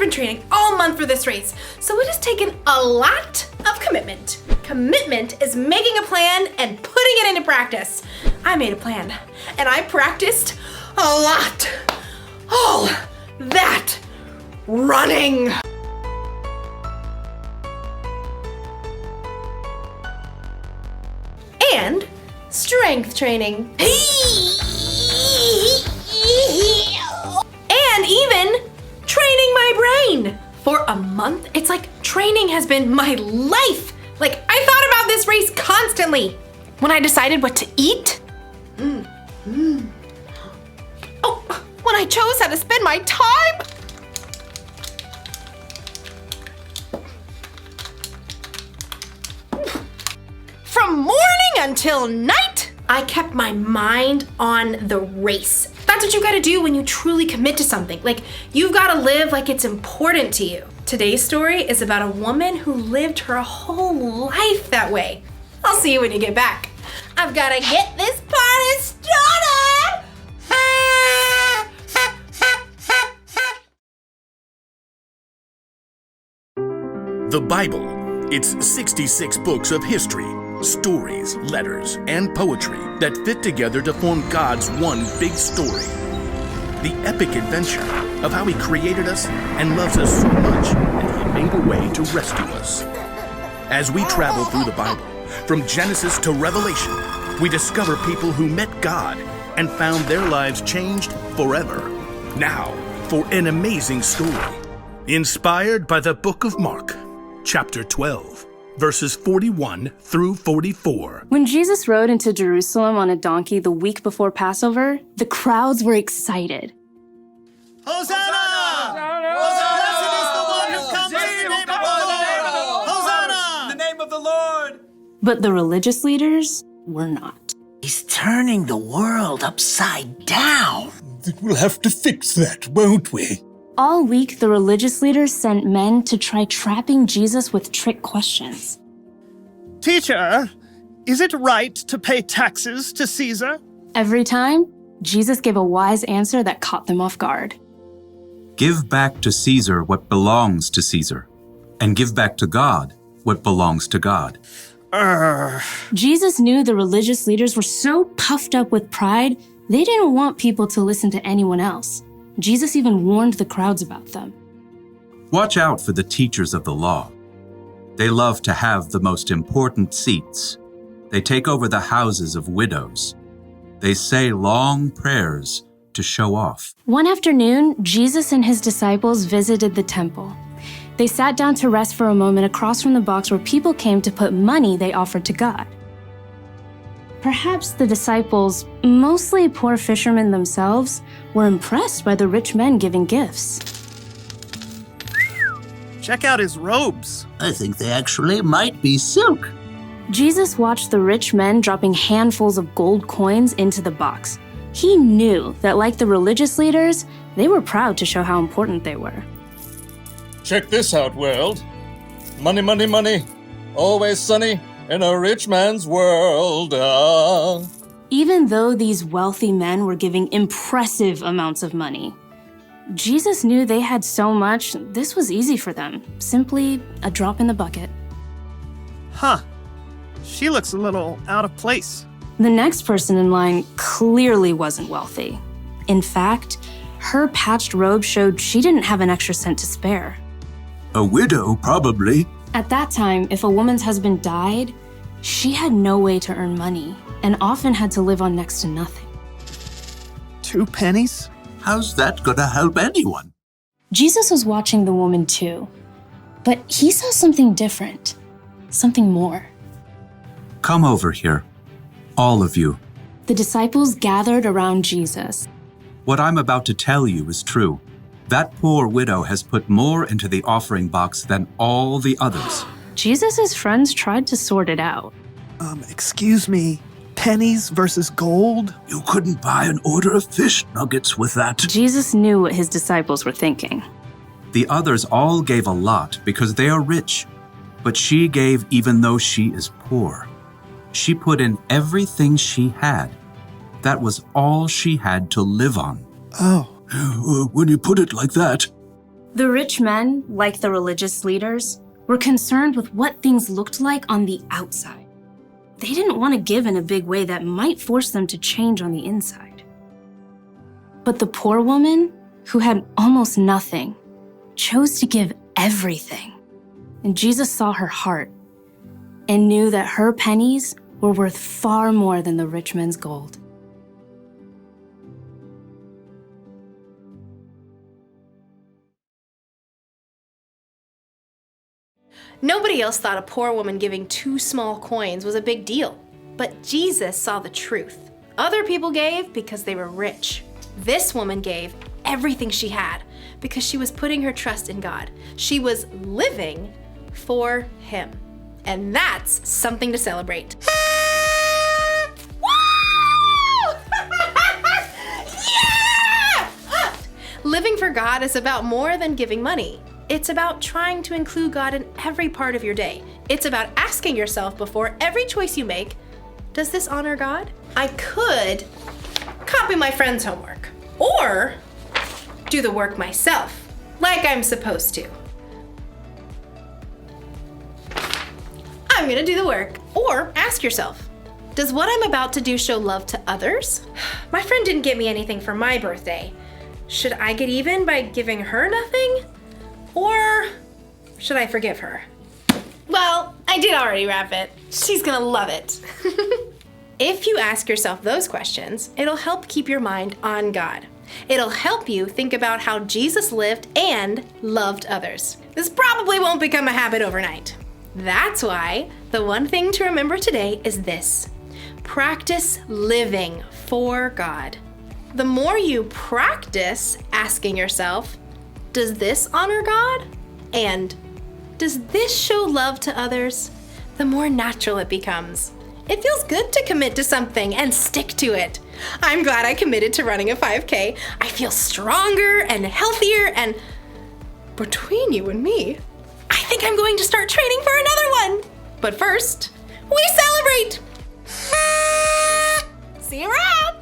been training all month for this race, so it has taken a lot of commitment. Commitment is making a plan and putting it into practice. I made a plan, and I practiced a lot. All that running. And strength training. And even training my brain. For a month, it's like training has been my life. Like, I thought about this race constantly. When I decided what to eat. Oh, when I chose how to spend my time. From morning until night, I kept my mind on the race. That's what you gotta do when you truly commit to something. Like, you've gotta live like it's important to you. Today's story is about a woman who lived her whole life that way. I'll see you when you get back. I've gotta get this party started! The Bible. It's 66 books of history, stories, letters, and poetry that fit together to form God's one big story. The epic adventure of how He created us and loves us so much that He made a way to rescue us. As we travel through the Bible, from Genesis to Revelation, we discover people who met God and found their lives changed forever. Now, for an amazing story, inspired by the book of Mark, chapter 12. Verses 41 through 44. When Jesus rode into Jerusalem on a donkey the week before Passover, the crowds were excited. Hosanna! Hosanna! Blessed is the one who comes in the name of the Lord! Hosanna! In the name of the Lord! But the religious leaders were not. He's turning the world upside down. We'll have to fix that, won't we? All week, the religious leaders sent men to try trapping Jesus with trick questions. Teacher, is it right to pay taxes to Caesar? Every time, Jesus gave a wise answer that caught them off guard. Give back to Caesar what belongs to Caesar, and give back to God what belongs to God. Jesus knew the religious leaders were so puffed up with pride, they didn't want people to listen to anyone else. Jesus even warned the crowds about them. Watch out for the teachers of the law. They love to have the most important seats. They take over the houses of widows. They say long prayers to show off. One afternoon, Jesus and his disciples visited the temple. They sat down to rest for a moment across from the box where people came to put money they offered to God. Perhaps the disciples, mostly poor fishermen themselves, were impressed by the rich men giving gifts. Check out his robes. I think they actually might be silk. Jesus watched the rich men dropping handfuls of gold coins into the box. He knew that, like the religious leaders, they were proud to show how important they were. Check this out, world. Money, money, money. Always sunny in a rich man's world. Even though these wealthy men were giving impressive amounts of money, Jesus knew they had so much, this was easy for them. Simply a drop in the bucket. Huh. She looks a little out of place. The next person in line clearly wasn't wealthy. In fact, her patched robe showed she didn't have an extra cent to spare. A widow, probably. At that time, if a woman's husband died, she had no way to earn money and often had to live on next to nothing. 2 pennies? How's that gonna help anyone? Jesus was watching the woman too, but he saw something different, something more. Come over here, all of you. The disciples gathered around Jesus. What I'm about to tell you is true. That poor widow has put more into the offering box than all the others. Jesus' friends tried to sort it out. Excuse me, pennies versus gold? You couldn't buy an order of fish nuggets with that. Jesus knew what his disciples were thinking. The others all gave a lot because they are rich, but she gave even though she is poor. She put in everything she had. That was all she had to live on. Oh. When you put it like that, The rich men, like the religious leaders, were concerned with what things looked like on the outside. They didn't want to give in a big way that might force them to change on the inside. But the poor woman, who had almost nothing, chose to give everything. And Jesus saw her heart and knew that her pennies were worth far more than the rich man's gold. Nobody else thought a poor woman giving 2 small coins was a big deal. But Jesus saw the truth. Other people gave because they were rich. This woman gave everything she had because she was putting her trust in God. She was living for Him. And that's something to celebrate. Woo! Yeah! Living for God is about more than giving money. It's about trying to include God in every part of your day. It's about asking yourself before every choice you make, does this honor God? I could copy my friend's homework or do the work myself, like I'm supposed to. I'm gonna do the work. Or ask yourself, does what I'm about to do show love to others? My friend didn't get me anything for my birthday. Should I get even by giving her nothing? Or should I forgive her? Well, I did already wrap it. She's gonna love it. If you ask yourself those questions, it'll help keep your mind on God. It'll help you think about how Jesus lived and loved others. This probably won't become a habit overnight. That's why the one thing to remember today is this: practice living for God. The more you practice asking yourself, does this honor God? And does this show love to others? The more natural it becomes. It feels good to commit to something and stick to it. I'm glad I committed to running a 5K. I feel stronger and healthier, and between you and me, I think I'm going to start training for another one. But first, we celebrate! See you around!